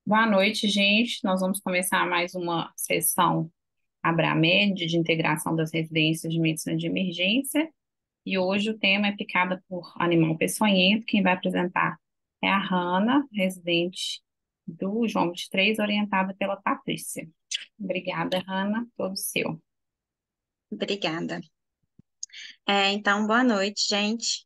Boa noite, gente. Nós vamos começar mais uma sessão Abramed de integração das residências de medicina de emergência. E hoje o tema é picada por animal peçonhento. Quem vai apresentar é a Hanna, residente do João 23, orientada pela Patrícia. Obrigada, Hanna. Todo seu. Obrigada. Então, boa noite, gente.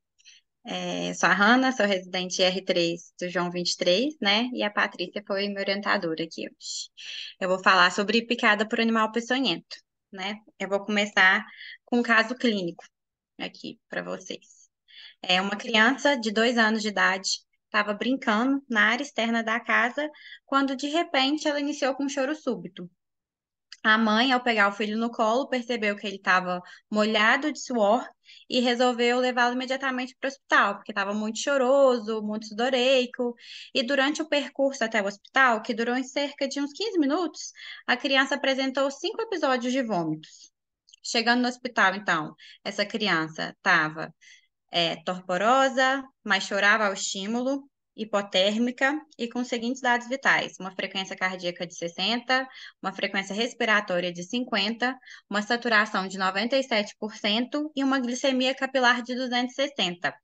Sou a Hanna, sou residente R3 do João 23, né? E a Patrícia foi minha orientadora aqui hoje. Eu vou falar sobre picada por animal peçonhento, né? Eu vou começar com um caso clínico aqui para vocês. Uma criança de 2 anos de idade estava brincando na área externa da casa quando, de repente, ela iniciou com um choro súbito. A mãe, ao pegar o filho no colo, percebeu que ele estava molhado de suor e resolveu levá-lo imediatamente para o hospital, porque estava muito choroso, muito sudoreico. E durante o percurso até o hospital, que durou em cerca de uns 15 minutos, a criança apresentou 5 episódios de vômitos. Chegando no hospital, então, essa criança estava torporosa, mas chorava ao estímulo, hipotérmica e com os seguintes dados vitais: uma frequência cardíaca de 60, uma frequência respiratória de 50, uma saturação de 97% e uma glicemia capilar de 260.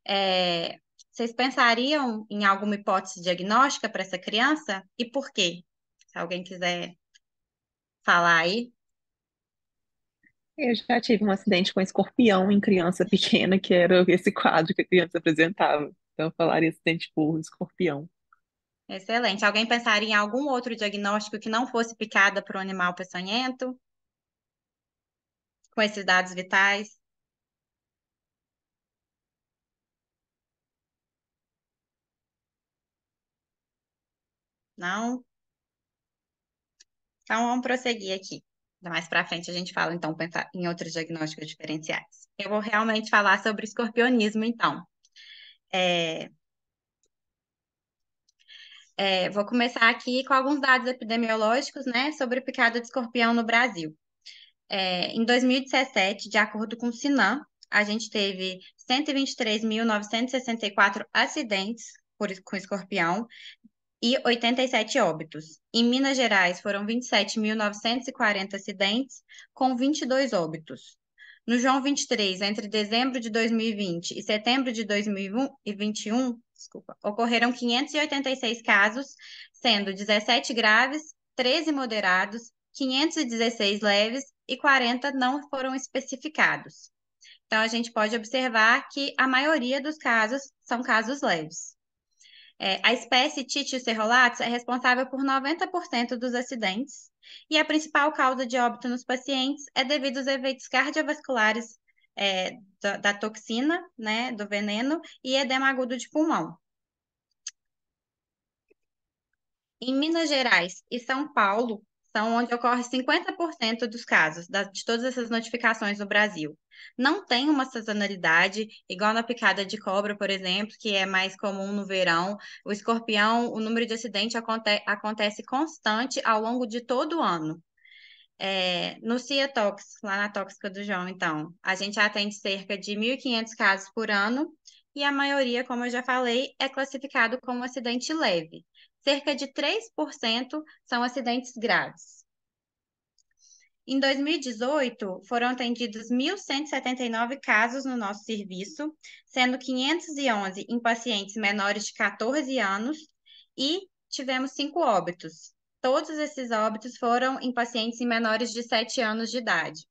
É, Vocês pensariam em alguma hipótese diagnóstica para essa criança e por quê? Se alguém quiser falar aí. Eu já tive um acidente com escorpião em criança pequena, que era esse quadro que a criança apresentava. Então, eu falaria acidente por escorpião. Excelente. Alguém pensaria em algum outro diagnóstico que não fosse picada por um animal peçonhento, com esses dados vitais? Não? Então vamos prosseguir aqui. Mais para frente a gente fala, então, pensar em outros diagnósticos diferenciais. Eu vou realmente falar sobre escorpionismo, então. É, vou começar aqui com alguns dados epidemiológicos, né, sobre picada de escorpião no Brasil. Em 2017, de acordo com o Sinan, a gente teve 123.964 acidentes com escorpião e 87 óbitos. Em Minas Gerais, foram 27.940 acidentes, com 22 óbitos. No João 23, entre dezembro de 2020 e setembro de 2021, desculpa, ocorreram 586 casos, sendo 17 graves, 13 moderados, 516 leves e 40 não foram especificados. Então, a gente pode observar que a maioria dos casos são casos leves. A espécie Titius cerulatus é responsável por 90% dos acidentes e a principal causa de óbito nos pacientes é devido aos efeitos cardiovasculares da toxina, né, do veneno e edema agudo de pulmão. Em Minas Gerais e São Paulo, são onde ocorre 50% dos casos de todas essas notificações no Brasil. Não tem uma sazonalidade, igual na picada de cobra, por exemplo, que é mais comum no verão. O escorpião, o número de acidentes acontece constante ao longo de todo o ano. No CIATOX, lá na Tóxica do João, então, a gente atende cerca de 1.500 casos por ano e a maioria, como eu já falei, é classificado como acidente leve. Cerca de 3% são acidentes graves. Em 2018, foram atendidos 1.179 casos no nosso serviço, sendo 511 em pacientes menores de 14 anos e tivemos 5 óbitos. Todos esses óbitos foram em pacientes menores de 7 anos de idade.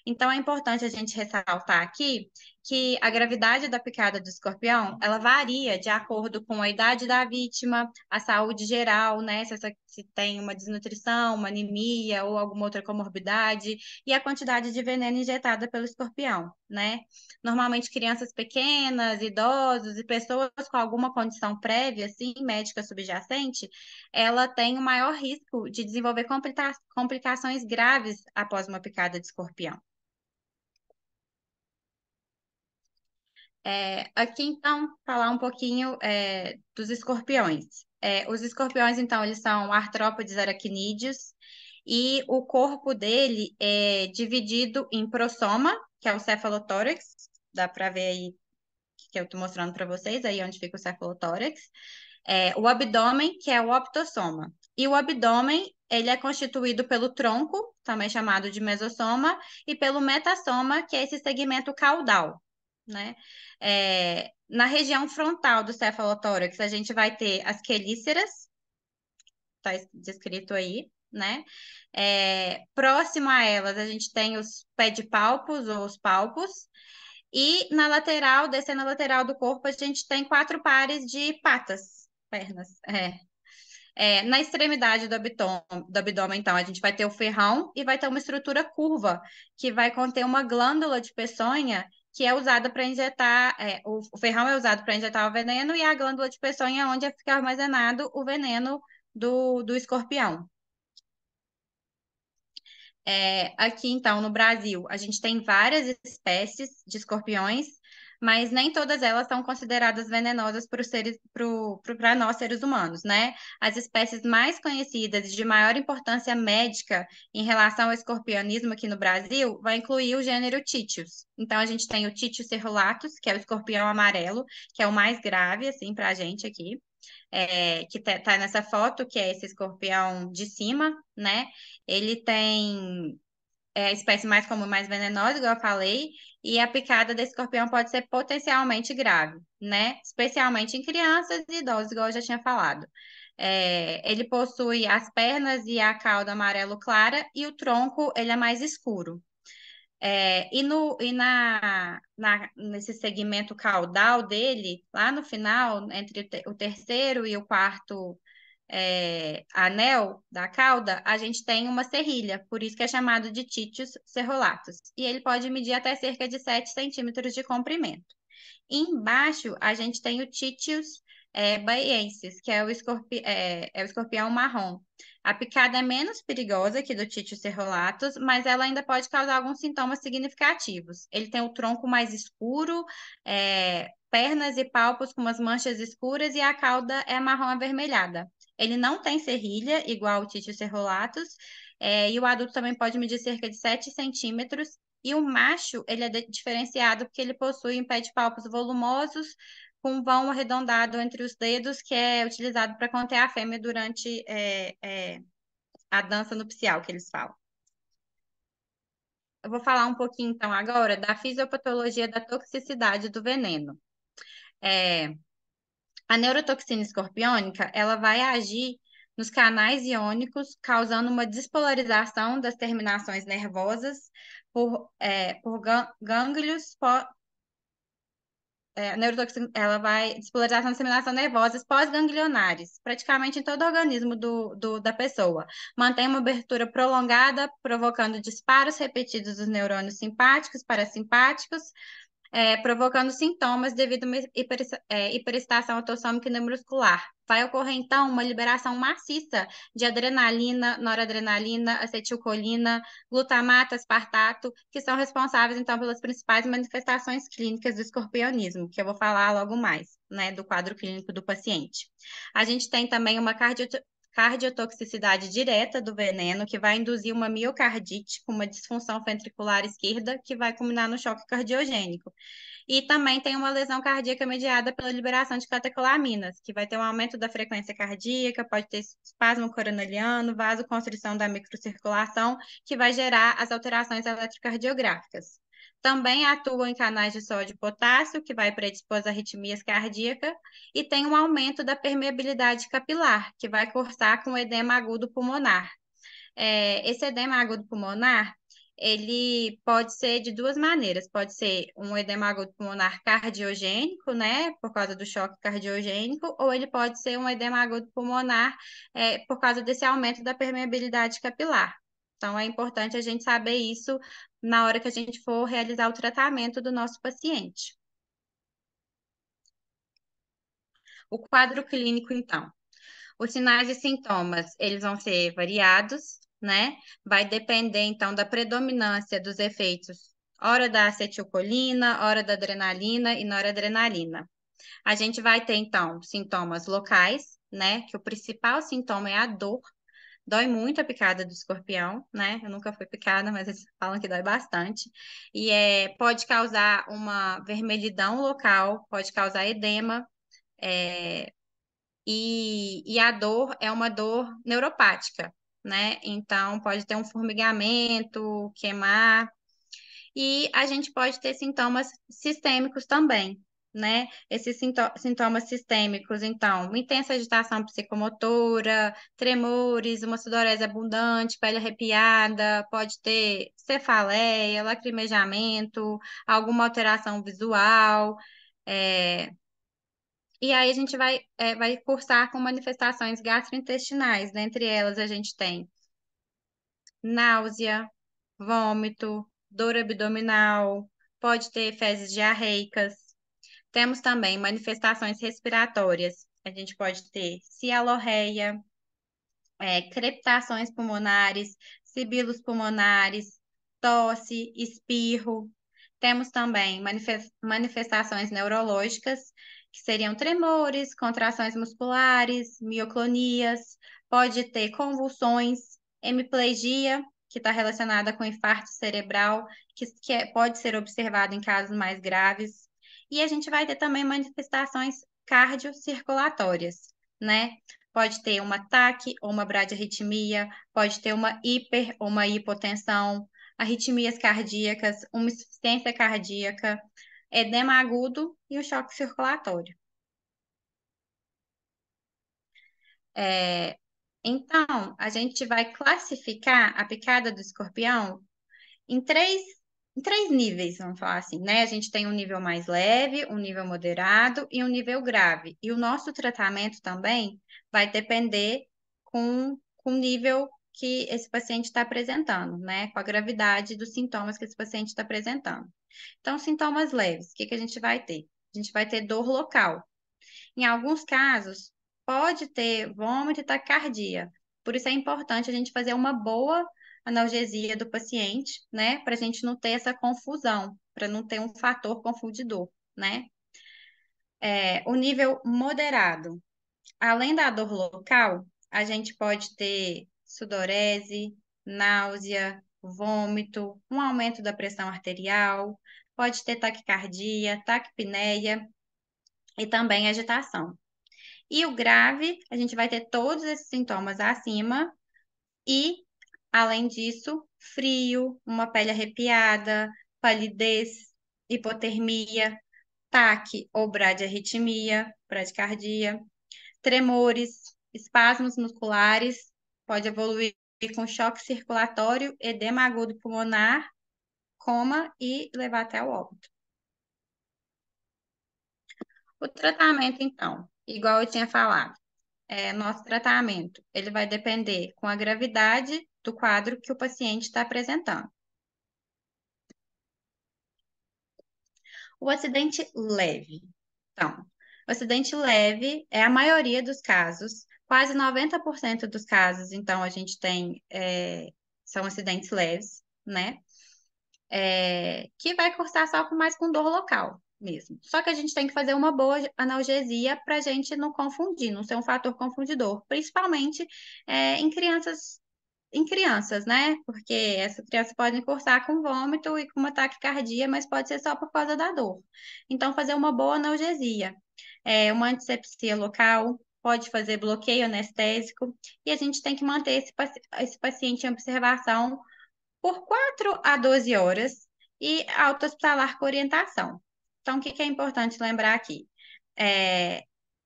Então, é importante a gente ressaltar aqui que a gravidade da picada do escorpião, ela varia de acordo com a idade da vítima, a saúde geral, né? Se tem uma desnutrição, uma anemia ou alguma outra comorbidade, e a quantidade de veneno injetada pelo escorpião, né? Normalmente, crianças pequenas, idosos e pessoas com alguma condição prévia, assim, médica subjacente, ela tem o maior risco de desenvolver complicações graves após uma picada de escorpião. Aqui, então, falar um pouquinho dos escorpiões. Os escorpiões, então, eles são artrópodes aracnídeos e o corpo dele é dividido em prossoma, que é o cefalotórax, dá para ver aí que eu estou mostrando para vocês, aí onde fica o cefalotórax, O abdômen, que é o optossoma. E o abdômen, ele é constituído pelo tronco, também chamado de mesossoma, e pelo metassoma, que é esse segmento caudal, né? Na região frontal do cefalotórax, a gente vai ter as quelíceras, está descrito aí, né? Próximo a elas, a gente tem os pedipalpos ou os palpos, e na lateral, descendo a lateral do corpo, a gente tem 4 pares de patas, pernas. Na extremidade do abdômen, então, a gente vai ter o ferrão e vai ter uma estrutura curva, que vai conter uma glândula de peçonha que é usada para injetar, o ferrão é usado para injetar o veneno e a glândula de peçonha é onde fica armazenado o veneno do escorpião. Aqui, então, no Brasil, a gente tem várias espécies de escorpiões, mas nem todas elas são consideradas venenosas para nós, seres humanos, né? As espécies mais conhecidas e de maior importância médica em relação ao escorpionismo aqui no Brasil vai incluir o gênero Titius. Então, a gente tem o Titius cerulatus, que é o escorpião amarelo, que é o mais grave, assim, para a gente aqui. Que tá nessa foto, que é esse escorpião de cima, né? Ele tem a espécie mais comum, mais venenosa, igual eu falei, e a picada desse escorpião pode ser potencialmente grave, né? Especialmente em crianças e idosos, igual eu já tinha falado. Ele possui as pernas e a cauda amarelo clara e o tronco ele é mais escuro. Nesse segmento caudal dele, lá no final, entre o terceiro e o quarto anel da cauda, a gente tem uma serrilha, por isso que é chamado de Titius cerulatus. E ele pode medir até cerca de 7 centímetros de comprimento. Embaixo, a gente tem o Titius baiensis, que é o escorpião marrom. A picada é menos perigosa que do Titius cerulatus, mas ela ainda pode causar alguns sintomas significativos. Ele tem o tronco mais escuro, pernas e palpos com umas manchas escuras e a cauda é marrom avermelhada. Ele não tem serrilha, igual o Titius cerulatus, e o adulto também pode medir cerca de 7 centímetros. E o macho, ele é diferenciado porque ele possui um pé de palpos volumosos, com um vão arredondado entre os dedos, que é utilizado para conter a fêmea durante a dança nupcial, que eles falam. Eu vou falar um pouquinho, então, agora da fisiopatologia da toxicidade do veneno. A neurotoxina escorpiônica, ela vai agir nos canais iônicos, causando uma despolarização das terminações nervosas por gânglios. A neurotoxina, ela vai despolarização da disseminação nervosas pós-ganglionares, praticamente em todo o organismo da pessoa. Mantém uma abertura prolongada, provocando disparos repetidos dos neurônios simpáticos, parasimpáticos, provocando sintomas devido a uma hiperexcitação autossômica e neuromuscular. Vai ocorrer, então, uma liberação maciça de adrenalina, noradrenalina, acetilcolina, glutamato, aspartato, que são responsáveis, então, pelas principais manifestações clínicas do escorpionismo, que eu vou falar logo mais, né, do quadro clínico do paciente. A gente tem também uma cardiotoxicidade direta do veneno, que vai induzir uma miocardite com uma disfunção ventricular esquerda, que vai culminar no choque cardiogênico. E também tem uma lesão cardíaca mediada pela liberação de catecolaminas, que vai ter um aumento da frequência cardíaca, pode ter espasmo coronariano, vasoconstrição da microcirculação, que vai gerar as alterações eletrocardiográficas. Também atua em canais de sódio e potássio, que vai predispor a arritmias cardíacas, e tem um aumento da permeabilidade capilar, que vai cursar com edema agudo pulmonar. Esse edema agudo pulmonar, ele pode ser de duas maneiras. Pode ser um edema agudo pulmonar cardiogênico, né, por causa do choque cardiogênico, ou ele pode ser um edema agudo pulmonar por causa desse aumento da permeabilidade capilar. Então, é importante a gente saber isso na hora que a gente for realizar o tratamento do nosso paciente. O quadro clínico, então. Os sinais e sintomas, eles vão ser variados, né? Vai depender, então, da predominância dos efeitos, hora da acetilcolina, hora da adrenalina e noradrenalina. A gente vai ter, então, sintomas locais, né? Que o principal sintoma é a dor. Dói muito a picada do escorpião, né? Eu nunca fui picada, mas eles falam que dói bastante. E pode causar uma vermelhidão local, pode causar edema, e a dor é uma dor neuropática, né? Então, pode ter um formigamento, queimar, e a gente pode ter sintomas sistêmicos também, né? Esses sintomas sistêmicos, então, uma intensa agitação psicomotora, tremores, uma sudorese abundante, pele arrepiada, pode ter cefaleia, lacrimejamento, alguma alteração visual, é, e aí a gente vai cursar com manifestações gastrointestinais. Dentre elas, a gente tem náusea, vômito, dor abdominal, pode ter fezes diarreicas. Temos também manifestações respiratórias. A gente pode ter cialorreia, crepitações pulmonares, sibilos pulmonares, tosse, espirro. Temos também manifestações neurológicas, que seriam tremores, contrações musculares, mioclonias, pode ter convulsões, hemiplegia, que está relacionada com infarto cerebral, pode ser observado em casos mais graves. E a gente vai ter também manifestações cardiocirculatórias, né? Pode ter um ataque ou uma bradiarritmia, pode ter uma hiper ou uma hipotensão, arritmias cardíacas, uma insuficiência cardíaca, edema agudo e o choque circulatório. É, então, a gente vai classificar a picada do escorpião em três níveis, vamos falar assim, né? A gente tem um nível mais leve, um nível moderado e um nível grave. E o nosso tratamento também vai depender com o nível que esse paciente está apresentando, né? Com a gravidade dos sintomas que esse paciente está apresentando. Então, sintomas leves, o que que a gente vai ter? A gente vai ter dor local. Em alguns casos, pode ter vômito e taquicardia. Por isso é importante a gente fazer uma boa analgesia do paciente, né? Para a gente não ter essa confusão, para não ter um fator confundidor, né? O nível moderado. Além da dor local, a gente pode ter sudorese, náusea, vômito, um aumento da pressão arterial, pode ter taquicardia, taquipneia e também agitação. E o grave, a gente vai ter todos esses sintomas acima e, além disso, frio, uma pele arrepiada, palidez, hipotermia, taque ou bradiarritmia, bradicardia, tremores, espasmos musculares, pode evoluir com choque circulatório, edema agudo pulmonar, coma e levar até o óbito. O tratamento, então, igual eu tinha falado, nosso tratamento, ele vai depender com a gravidade do quadro que o paciente está apresentando. O acidente leve. Então, o acidente leve é a maioria dos casos, quase 90% dos casos, então, a gente tem, são acidentes leves, né? Que vai cursar só mais com dor local mesmo. Só que a gente tem que fazer uma boa analgesia para a gente não confundir, não ser um fator confundidor, principalmente em crianças, né? Porque essas crianças podem cursar com vômito e com uma taquicardia, mas pode ser só por causa da dor. Então, fazer uma boa analgesia. Uma antisepsia local, pode fazer bloqueio anestésico, e a gente tem que manter esse paciente em observação por 4 a 12 horas e alta hospitalar com orientação. Então, o que é importante lembrar aqui?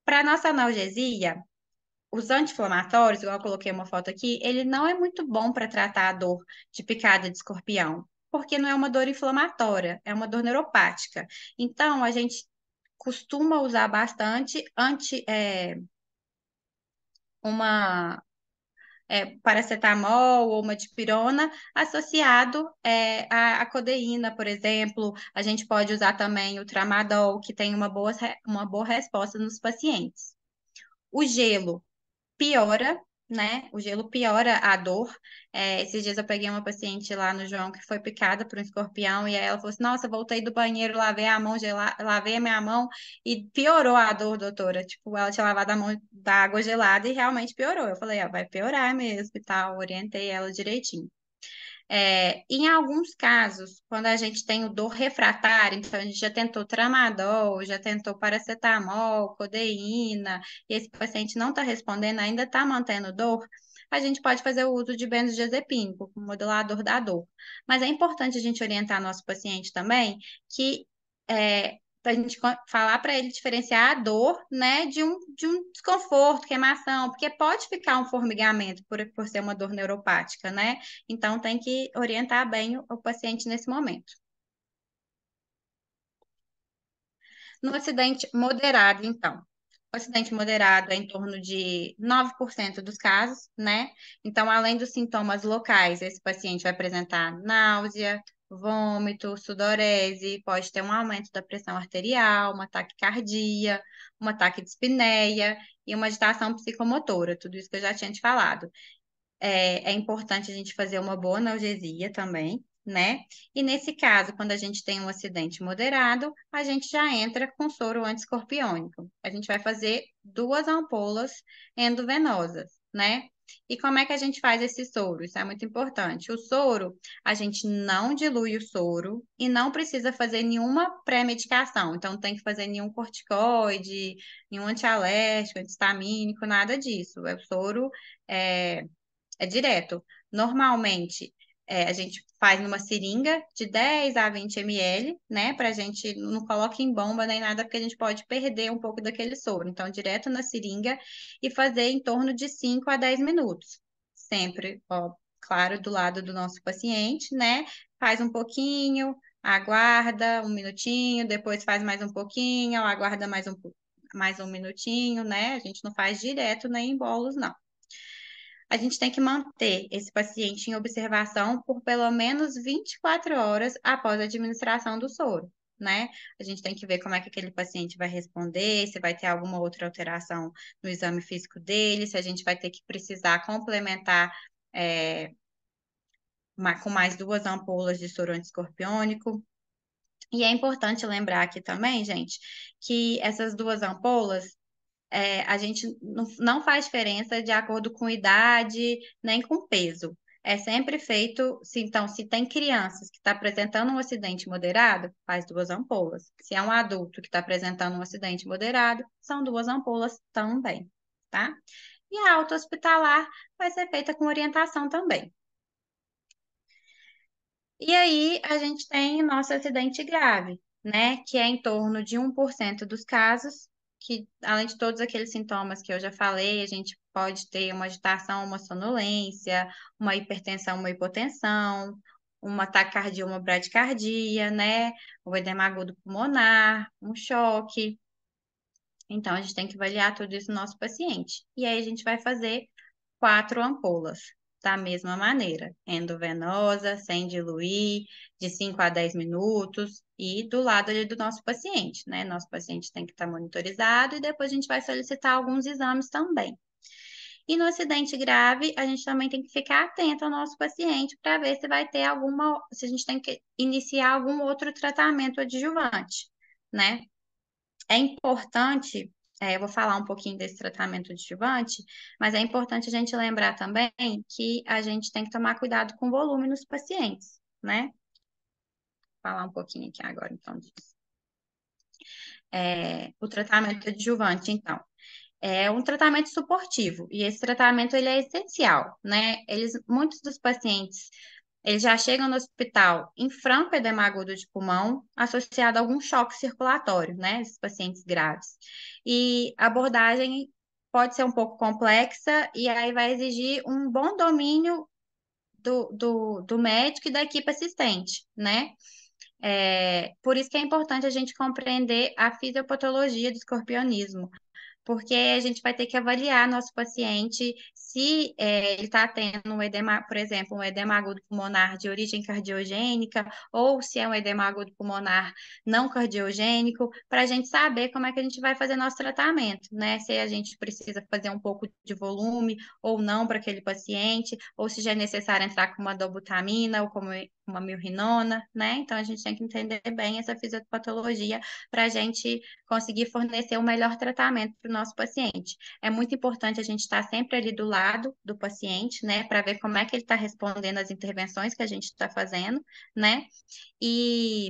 Para nossa analgesia, os anti-inflamatórios, igual eu coloquei uma foto aqui, ele não é muito bom para tratar a dor de picada de escorpião, porque não é uma dor inflamatória, é uma dor neuropática. Então, a gente costuma usar bastante uma paracetamol ou uma dipirona associado à codeína, por exemplo. A gente pode usar também o tramadol, que tem uma boa resposta nos pacientes. O gelo piora, né? O gelo piora a dor. Esses dias eu peguei uma paciente lá no João que foi picada por um escorpião e aí ela falou assim: Nossa, voltei do banheiro, lavei a minha mão e piorou a dor, doutora. Tipo, ela tinha lavado a mão da água gelada e realmente piorou. Eu falei: Vai piorar mesmo e tal. Orientei ela direitinho. Em alguns casos, quando a gente tem o dor refratária, então a gente já tentou tramadol, já tentou paracetamol, codeína, e esse paciente não está respondendo, ainda está mantendo dor, a gente pode fazer o uso de benzodiazepínico, como modulador da dor. Mas é importante a gente orientar nosso paciente também que para a gente falar para ele diferenciar a dor, né, de um desconforto, queimação, porque pode ficar um formigamento por ser uma dor neuropática, né? Então, tem que orientar bem o paciente nesse momento. No acidente moderado, então. O acidente moderado é em torno de 9% dos casos, né? Então, além dos sintomas locais, esse paciente vai apresentar náusea, vômito, sudorese, pode ter um aumento da pressão arterial, uma taquicardia, um ataque de espineia e uma agitação psicomotora, tudo isso que eu já tinha te falado. É importante a gente fazer uma boa analgesia também, né? E nesse caso, quando a gente tem um acidente moderado, a gente já entra com soro antiescorpiônico. A gente vai fazer 2 ampolas endovenosas, né? E como é que a gente faz esse soro? Isso é muito importante. O soro, a gente não dilui o soro e não precisa fazer nenhuma pré-medicação. Então, não tem que fazer nenhum corticoide, nenhum antialérgico, antihistamínico, nada disso. O soro é direto. Normalmente, a gente faz numa seringa de 10 a 20 ml, né? Para a gente não coloque em bomba nem nada, porque a gente pode perder um pouco daquele soro. Então, direto na seringa e fazer em torno de 5 a 10 minutos. Sempre, ó, claro, do lado do nosso paciente, né? Faz um pouquinho, aguarda um minutinho, depois faz mais um pouquinho, aguarda mais um minutinho, né? A gente não faz direto nem em bolos, não. A gente tem que manter esse paciente em observação por pelo menos 24 horas após a administração do soro, né? A gente tem que ver como é que aquele paciente vai responder, se vai ter alguma outra alteração no exame físico dele, se a gente vai ter que precisar complementar é, com mais 2 ampolas de soro antiescorpiônico. E é importante lembrar aqui também, gente, que essas 2 ampolas a gente não faz diferença de acordo com idade, nem com peso. É sempre feito, então, se tem crianças que estão apresentando um acidente moderado, faz 2 ampolas. Se é um adulto que está apresentando um acidente moderado, são 2 ampolas também, tá? E a alta hospitalar vai ser feita com orientação também. E aí, a gente tem o nosso acidente grave, né? Que é em torno de 1% dos casos, que além de todos aqueles sintomas que eu já falei, a gente pode ter uma agitação, uma sonolência, uma hipertensão, uma hipotensão, uma taquicardia, uma bradicardia, né? O edema agudo pulmonar, um choque. Então, a gente tem que avaliar tudo isso no nosso paciente. E aí, a gente vai fazer 4 ampolas, da mesma maneira, endovenosa, sem diluir, de 5 a 10 minutos, e do lado ali do nosso paciente, né? Nosso paciente tem que estar monitorizado e depois a gente vai solicitar alguns exames também. E no acidente grave, a gente também tem que ficar atento ao nosso paciente para ver se vai ter se a gente tem que iniciar algum outro tratamento adjuvante, né? É importante, eu vou falar um pouquinho desse tratamento adjuvante, mas é importante a gente lembrar também que a gente tem que tomar cuidado com o volume nos pacientes, né? Vou falar um pouquinho aqui agora, então, disso. O tratamento adjuvante, então, é um tratamento suportivo, e esse tratamento, ele é essencial, né? Muitos dos pacientes, eles já chegam no hospital em franco edema agudo de pulmão, associado a algum choque circulatório, né? Esses pacientes graves. E a abordagem pode ser um pouco complexa, e aí vai exigir um bom domínio do médico e da equipe assistente, né? Por isso que é importante a gente compreender a fisiopatologia do escorpionismo, porque a gente vai ter que avaliar nosso paciente se ele está tendo um edema, por exemplo, um edema agudo pulmonar de origem cardiogênica, ou se é um edema agudo pulmonar não cardiogênico, para a gente saber como é que a gente vai fazer nosso tratamento, né? Se a gente precisa fazer um pouco de volume ou não para aquele paciente, ou se já é necessário entrar com uma dobutamina ou com uma milrinona, né? Então a gente tem que entender bem essa fisiopatologia para a gente conseguir fornecer o melhor tratamento para o nosso paciente. É muito importante a gente estar sempre ali do lado do paciente, né, para ver como é que ele está respondendo às intervenções que a gente está fazendo, né? E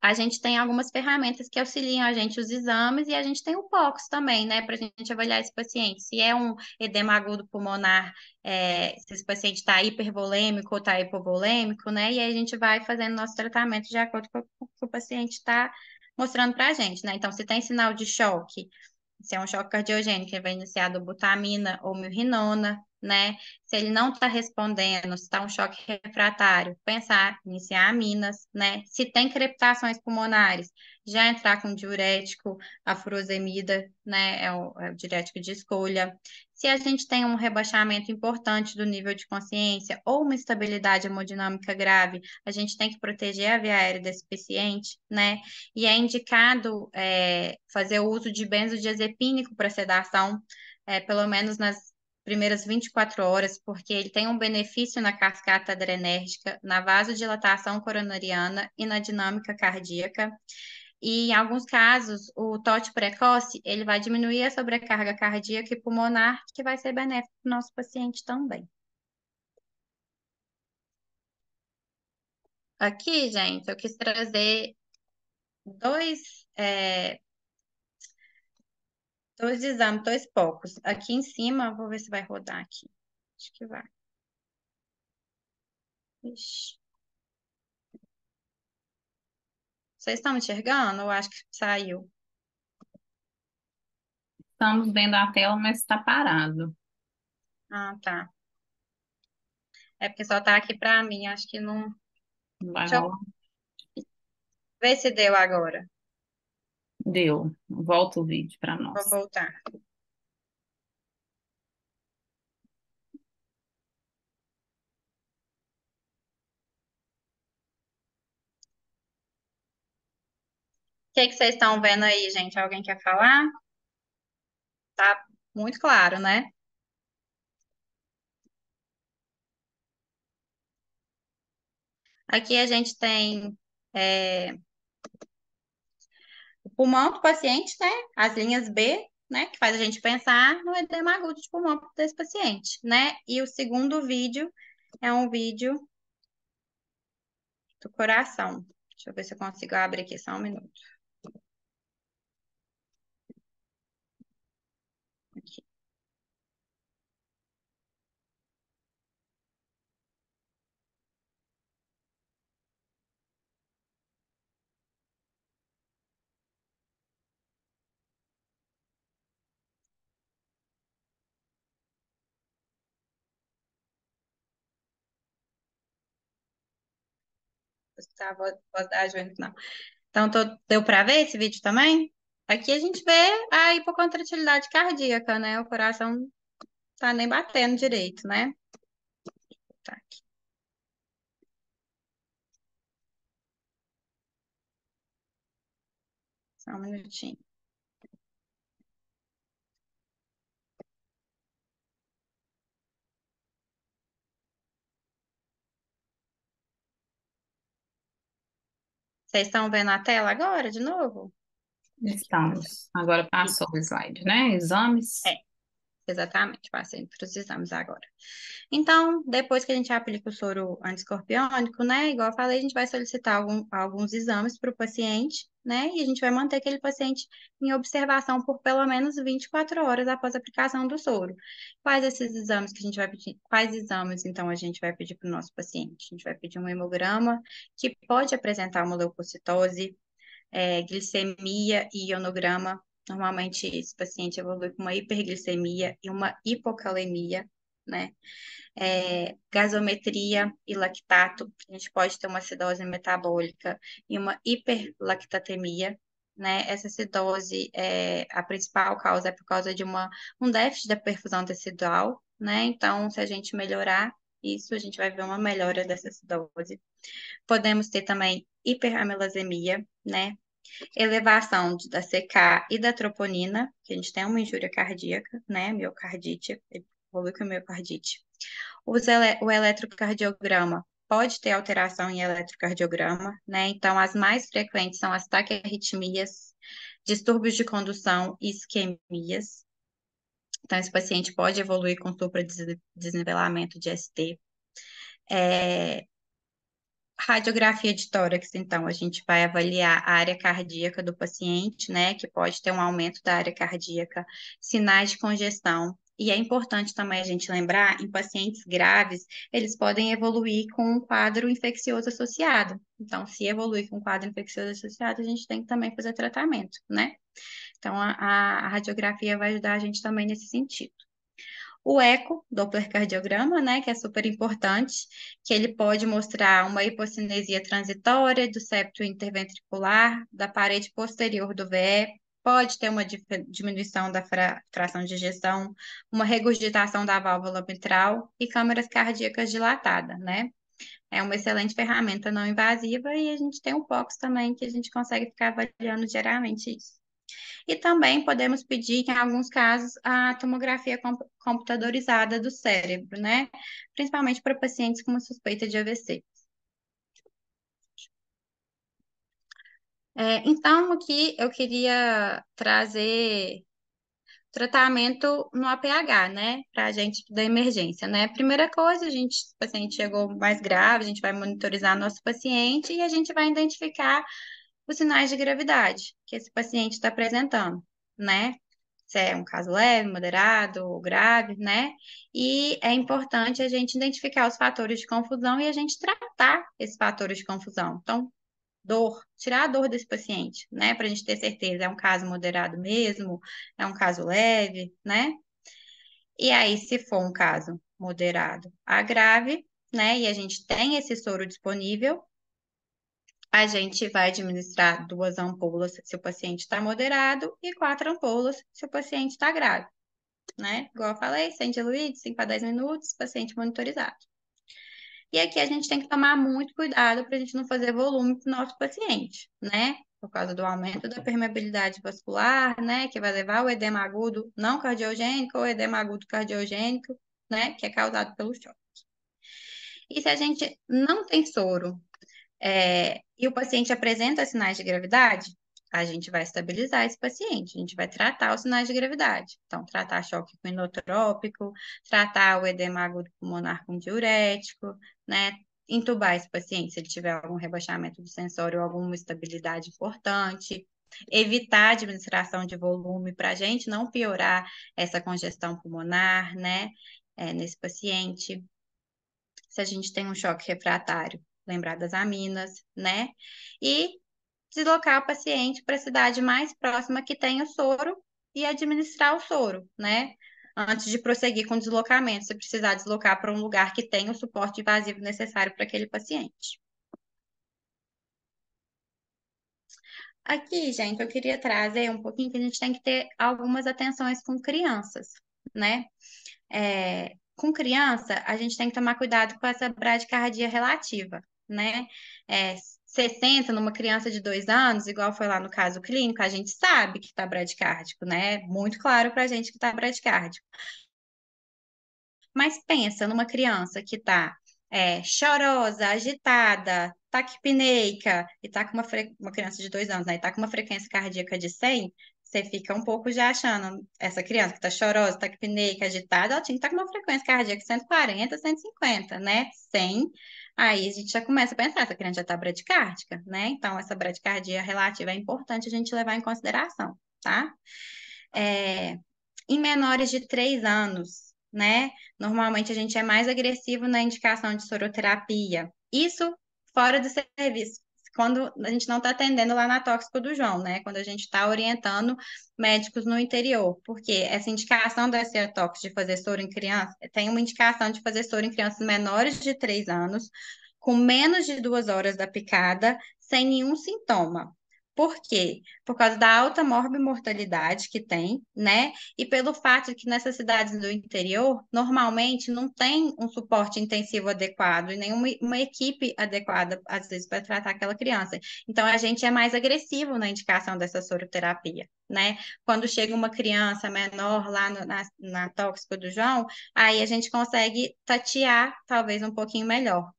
a gente tem algumas ferramentas que auxiliam a gente os exames e a gente tem o POCS também, né, para a gente avaliar esse paciente. Se é um edema agudo pulmonar, se esse paciente está hipervolêmico ou está hipovolêmico, né, e aí a gente vai fazendo nosso tratamento de acordo com o que o paciente está mostrando para a gente, né. Então, se tem sinal de choque, se é um choque cardiogênico, ele vai iniciar do butamina ou milrinona, né? Se ele não está respondendo, se está um choque refratário, pensar, iniciar aminas, né? Se tem crepitações pulmonares, já entrar com diurético, a furosemida, né? É o diurético de escolha. Se a gente tem um rebaixamento importante do nível de consciência ou uma instabilidade hemodinâmica grave, a gente tem que proteger a via aérea desse paciente, né? E é indicado fazer o uso de benzodiazepínico para sedação, pelo menos nas primeiras 24 horas, porque ele tem um benefício na cascata adrenérgica, na vasodilatação coronariana e na dinâmica cardíaca. E em alguns casos, o TOT precoce, ele vai diminuir a sobrecarga cardíaca e pulmonar, que vai ser benéfico para o nosso paciente também. Aqui, gente, eu quis trazer dois, dois exames, dois poucos. Aqui em cima, vou ver se vai rodar aqui. Acho que vai. Ixi. Vocês estão me enxergando? Eu acho que saiu. Estamos vendo a tela, mas está parado. Ah, tá. É porque só tá aqui pra mim, acho que não. Não vai Deixa eu rolar? ver se deu agora. Deu. Volta o vídeo para Vou nós. voltar. O que que vocês estão vendo aí, gente? Alguém quer falar? Tá muito claro, né? Aqui a gente tem é, o pulmão do paciente, né? As linhas B, né? Que faz a gente pensar no edema agudo de pulmão desse paciente, né? E o segundo vídeo é um vídeo do coração. Deixa eu ver se eu consigo abrir aqui só um minuto. Aqui. Tá, vou dar junto, não. Então, deu para ver esse vídeo também? Aqui a gente vê a hipocontratilidade cardíaca, né? O coração não tá nem batendo direito, né? Tá aqui. Só um minutinho. Vocês estão vendo a tela agora, de novo? Estamos. Agora passou o slide, né? Exames. É, exatamente. Passei para os exames agora. Então, depois que a gente aplica o soro antiescorpiônico, né? Igual eu falei, a gente vai solicitar alguns exames para o paciente, né? E a gente vai manter aquele paciente em observação por pelo menos 24 horas após a aplicação do soro. Quais esses exames que a gente vai pedir? Quais exames, então, a gente vai pedir para o nosso paciente? A gente vai pedir um hemograma, que pode apresentar uma leucocitose, glicemia e ionograma. Normalmente, esse paciente evolui com uma hiperglicemia e uma hipocalemia, né? Gasometria e lactato, a gente pode ter uma acidose metabólica e uma hiperlactatemia, né? Essa acidose, a principal causa é por causa de um déficit da perfusão tecidual, né? Então, se a gente melhorar isso, a gente vai ver uma melhora dessa acidose. Podemos ter também hiperamilasemia, né? Elevação da CK e da troponina, que a gente tem uma injúria cardíaca, né? Miocardite, evolui com miocardite. O eletrocardiograma pode ter alteração em eletrocardiograma, né? Então, as mais frequentes são as taquiarritmias, distúrbios de condução e isquemias. Então, esse paciente pode evoluir com supradesnivelamento de ST. Radiografia de tórax, então, a gente vai avaliar a área cardíaca do paciente, né, que pode ter um aumento da área cardíaca, sinais de congestão. E é importante também a gente lembrar, em pacientes graves, eles podem evoluir com um quadro infeccioso associado. Então, se evoluir com um quadro infeccioso associado, a gente tem que também fazer tratamento, né? Então, a radiografia vai ajudar a gente também nesse sentido. O eco, Doppler-cardiograma, né, que é super importante, que ele pode mostrar uma hipocinesia transitória do septo interventricular, da parede posterior do VE, pode ter uma diminuição da fração de ejeção, uma regurgitação da válvula mitral e câmaras cardíacas dilatadas, né? É uma excelente ferramenta não invasiva e a gente tem um POX também que a gente consegue ficar avaliando diariamente isso. E também podemos pedir, em alguns casos, a tomografia computadorizada do cérebro, né? Principalmente para pacientes com uma suspeita de AVC. Então, aqui eu queria trazer tratamento no APH, né? Para a gente da emergência, né? Primeira coisa, o paciente chegou mais grave, a gente vai monitorizar nosso paciente e a gente vai identificar os sinais de gravidade que esse paciente está apresentando, né? Se é um caso leve, moderado ou grave, né? E é importante a gente identificar os fatores de confusão e a gente tratar esses fatores de confusão. Então, dor, tirar a dor desse paciente, né? Para a gente ter certeza, é um caso moderado mesmo, é um caso leve, né? E aí, se for um caso moderado a grave, né? E a gente tem esse soro disponível, a gente vai administrar 2 ampolas se o paciente está moderado e 4 ampolas se o paciente está grave, né? Igual eu falei, 100 diluídos, 5 a 10 minutos, paciente monitorizado. E aqui a gente tem que tomar muito cuidado para a gente não fazer volume para o nosso paciente, né? Por causa do aumento da permeabilidade vascular, né? Que vai levar o edema agudo não cardiogênico ou edema agudo cardiogênico, né? Que é causado pelo choque. E se a gente não tem soro e o paciente apresenta sinais de gravidade, a gente vai estabilizar esse paciente, a gente vai tratar os sinais de gravidade. Então, tratar choque com inotrópico, tratar o edema agudo pulmonar com diurético, né? Intubar esse paciente se ele tiver algum rebaixamento do sensório ou alguma estabilidade importante. Evitar a administração de volume para a gente não piorar essa congestão pulmonar, né? Nesse paciente. Se a gente tem um choque refratário, lembrar das aminas, né? E deslocar o paciente para a cidade mais próxima que tenha o soro e administrar o soro, né? Antes de prosseguir com o deslocamento, se precisar deslocar para um lugar que tenha o suporte invasivo necessário para aquele paciente. Aqui, gente, eu queria trazer um pouquinho que a gente tem que ter algumas atenções com crianças, né? Com criança, a gente tem que tomar cuidado com essa bradicardia relativa, né? 60 numa criança de 2 anos, igual foi lá no caso clínico, a gente sabe que está bradicárdico, né? Muito claro para a gente que está bradicárdico. Mas pensa numa criança que está chorosa, agitada, taquipneica, e está com uma criança de 2 anos, né? E está com uma frequência cardíaca de 100, você fica um pouco já achando, essa criança que está chorosa, taquipneica, agitada, ela tinha que estar com uma frequência cardíaca de 140, 150, né? 100. Aí a gente já começa a pensar, essa criança já está bradicárdica, né? Então, essa bradicardia relativa é importante a gente levar em consideração, tá? Em menores de 3 anos, né? Normalmente a gente é mais agressivo na indicação de soroterapia. Isso fora do serviço, quando a gente não está atendendo lá na tóxico do João, né? Quando a gente está orientando médicos no interior, porque essa indicação da Cetox de fazer soro em criança, tem uma indicação de fazer soro em crianças menores de 3 anos, com menos de 2 horas da picada, sem nenhum sintoma. Por quê? Por causa da alta morbimortalidade que tem, né? E pelo fato de que nessas cidades do interior, normalmente não tem um suporte intensivo adequado e nenhuma uma equipe adequada, às vezes, para tratar aquela criança. Então, a gente é mais agressivo na indicação dessa soroterapia, né? Quando chega uma criança menor lá na tóxico do João, aí a gente consegue tatear talvez um pouquinho melhor.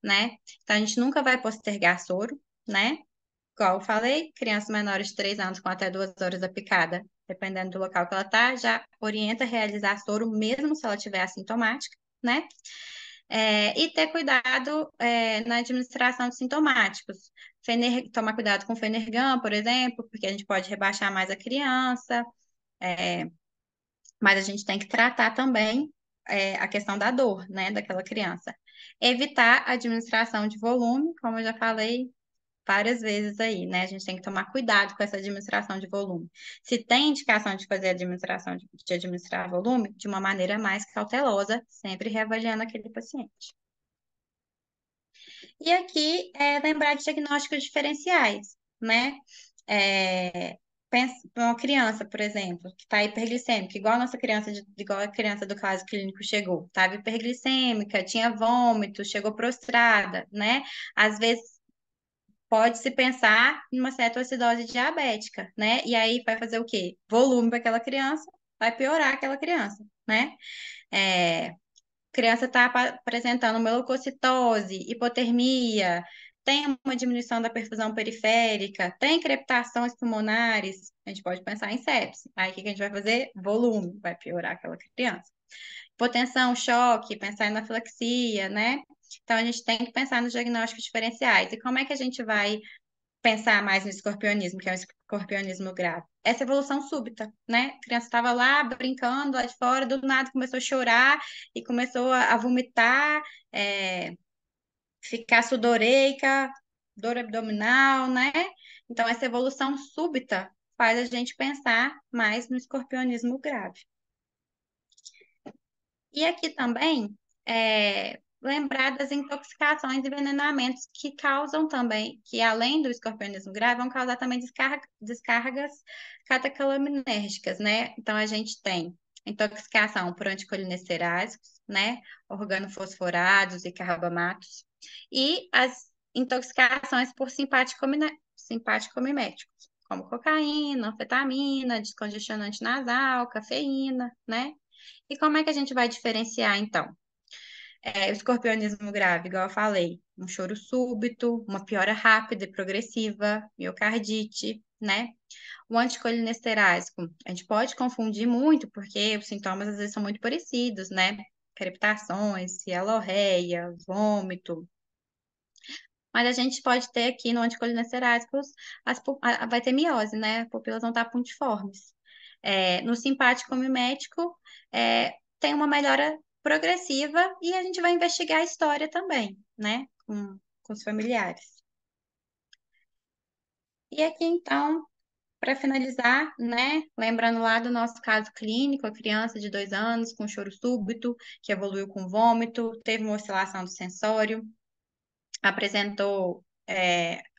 né? Então, a gente nunca vai postergar soro, né? Igual eu falei, crianças menores de 3 anos com até 2 horas da picada, dependendo do local que ela tá, já orienta a realizar soro, mesmo se ela tiver assintomática, né? E ter cuidado na administração de sintomáticos. Tomar cuidado com Fenergan, por exemplo, porque a gente pode rebaixar mais a criança, mas a gente tem que tratar também a questão da dor, né, daquela criança. Evitar a administração de volume, como eu já falei várias vezes aí, né? A gente tem que tomar cuidado com essa administração de volume. Se tem indicação de fazer administração de administrar volume, de uma maneira mais cautelosa, sempre reavaliando aquele paciente. E aqui, lembrar de diagnósticos diferenciais, né? Uma criança, por exemplo, que está hiperglicêmica, igual a nossa criança, igual a criança do caso clínico chegou, estava hiperglicêmica, tinha vômito, chegou prostrada, né? Às vezes pode-se pensar em uma cetoacidose diabética, né? E aí vai fazer o quê? Volume para aquela criança, vai piorar aquela criança, né? É, criança está apresentando uma leucocitose, hipotermia, tem uma diminuição da perfusão periférica, tem crepitações pulmonares, a gente pode pensar em sepse. Aí o que a gente vai fazer? Volume, vai piorar aquela criança. Hipotensão, choque, pensar em anafilaxia, né? Então a gente tem que pensar nos diagnósticos diferenciais. E como é que a gente vai pensar mais no escorpionismo, que é um escorpionismo grave? Essa evolução súbita, né? A criança estava lá brincando lá de fora, do nada começou a chorar e começou a vomitar, ficar sudoreica, dor abdominal, né? Então, essa evolução súbita faz a gente pensar mais no escorpionismo grave. E aqui também, lembrar das intoxicações e envenenamentos que causam também, que além do escorpionismo grave, vão causar também descargas catecolaminérgicas, né? Então, a gente tem intoxicação por anticolinesteráticos, né? Organofosforados e carbamatos, e as intoxicações por simpaticomiméticos, como cocaína, anfetamina, descongestionante nasal, cafeína, né? E como é que a gente vai diferenciar, então? O escorpionismo grave, igual eu falei, um choro súbito, uma piora rápida e progressiva, miocardite, né? O anticolinesterásico, a gente pode confundir muito, porque os sintomas às vezes são muito parecidos, né? Crepitações, cialorreia, vômito. Mas a gente pode ter aqui no anticolinesterásico, vai ter miose, né? Pupilas não tá puntiformes. No simpático mimético, tem uma melhora progressiva e a gente vai investigar a história também, né? Com os familiares. E aqui, então, para finalizar, né? Lembrando lá do nosso caso clínico, a criança de 2 anos com choro súbito, que evoluiu com vômito, teve uma oscilação do sensório, apresentou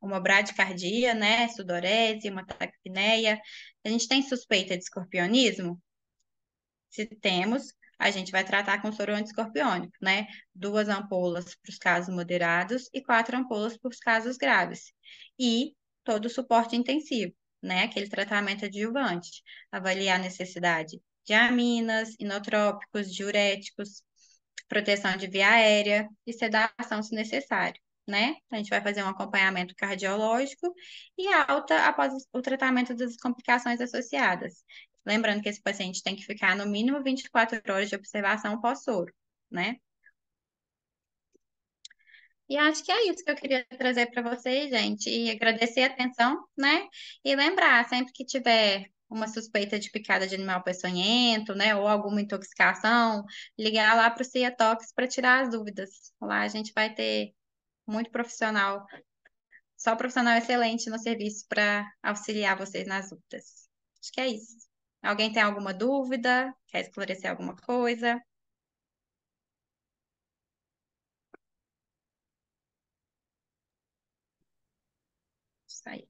uma bradicardia, né, sudorese, uma taquipneia. A gente tem suspeita de escorpionismo? Se temos, a gente vai tratar com soro antiescorpiônico, né? 2 ampolas para os casos moderados e 4 ampolas para os casos graves. E todo o suporte intensivo, né? Aquele tratamento adjuvante. Avaliar a necessidade de aminas, inotrópicos, diuréticos, proteção de via aérea e sedação se necessário, né? A gente vai fazer um acompanhamento cardiológico e alta após o tratamento das complicações associadas. Lembrando que esse paciente tem que ficar no mínimo 24 horas de observação pós-soro, né? E acho que é isso que eu queria trazer para vocês, gente, e agradecer a atenção, né? E lembrar, sempre que tiver uma suspeita de picada de animal peçonhento, né, ou alguma intoxicação, ligar lá para o CIATOX para tirar as dúvidas. Lá a gente vai ter muito profissional, só profissional excelente no serviço para auxiliar vocês nas dúvidas. Acho que é isso. Alguém tem alguma dúvida? Quer esclarecer alguma coisa? Isso aí.